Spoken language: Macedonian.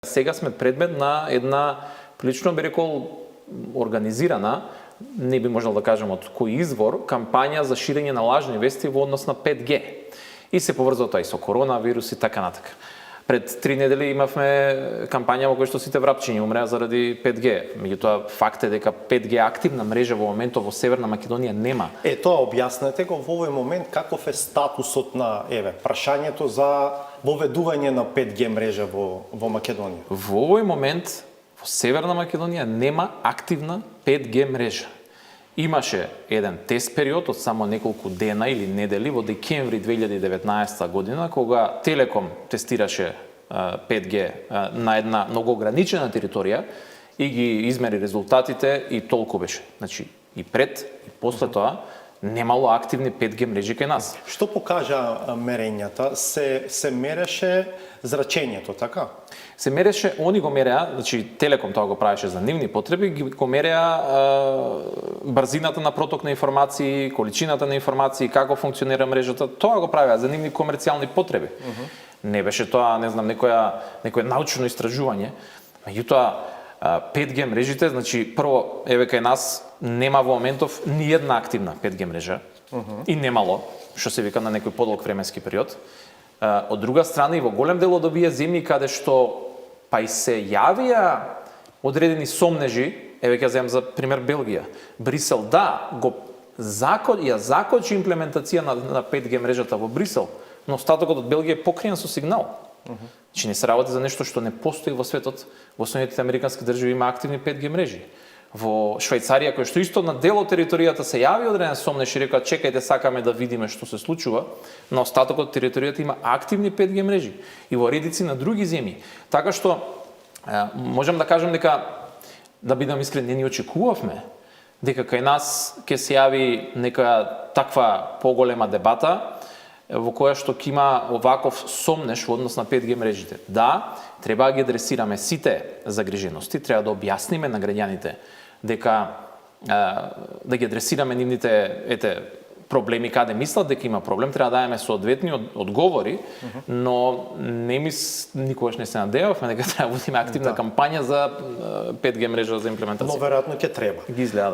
Сега сме предмет на една, прилично би рекол, организирана, не би можел да кажем од кој извор, кампања за ширење на лажни вести во однос на 5G. И се поврзува тоа и со коронавирус и така натака. Пред 3 недели имавме кампања во која што сите врапчиња умреа заради 5G. Меѓутоа, факт е дека 5G активна мрежа во моментот во Северна Македонија нема. Тоа објаснете го во овој момент каков е статусот на прашањето за воведување на 5G мрежа во Македонија. Во овој момент во Северна Македонија нема активна 5G мрежа. Имаше еден тест период од само неколку дена или недели во декември 2019 година, кога Телеком тестираше 5G на една многу ограничена територија и ги измери резултатите и толку беше. Значи, и пред и после тоа немало активни 5G мрежи кај нас. Што покажа мерењата? Се мереше зрачењето, така? Се мереше, они го мереа, значи Телеком тоа го правеше за нивни потреби, го мереа брзината на проток на информации, количината на информации, како функционира мрежата, тоа го правеа за нивни комерцијални потреби. Не беше тоа, не знам, некое научно истражување. Меѓутоа, 5G мрежите, значи прво кај нас нема во моментов ни една активна 5G мрежа и немало, што се вика на некој подолг временски период. Од друга страна и во голем дел од овие земји каде што па и се јавија одредени сомнежи, ќе земам за пример Белгија. Брисел го закочи имплементација на 5G мрежата во Брисел, но остатокот од Белгија е покриен со сигнал. Значи не се работи за нешто што не постои во светот. Во Соединетите американски држави има активни 5G мрежи. Во Швајцарија, кој што исто на дел од територијата се јави одреден сомнеж и рекоа чекајте, сакаме да видиме што се случува, на остатокот од територијата има активни 5G мрежи и во редици на други земји. Така што можам да кажам дека, да бидам искрен, не ни очекувавме дека кај нас ќе се јави нека таква поголема дебата во која што ќе има оваков сомнеж во однос на 5G мрежите. Да, треба да ги адресираме сите загрижености, треба да објасниме на граѓаните дека да ги адресираме нивните проблеми каде мислат дека има проблем, треба да даваме соодветни одговори, но никогаш не се надевавме дека треба да водиме активна кампања за 5G мрежа за имплементација. Но веројатно ќе треба. Ги изгледа.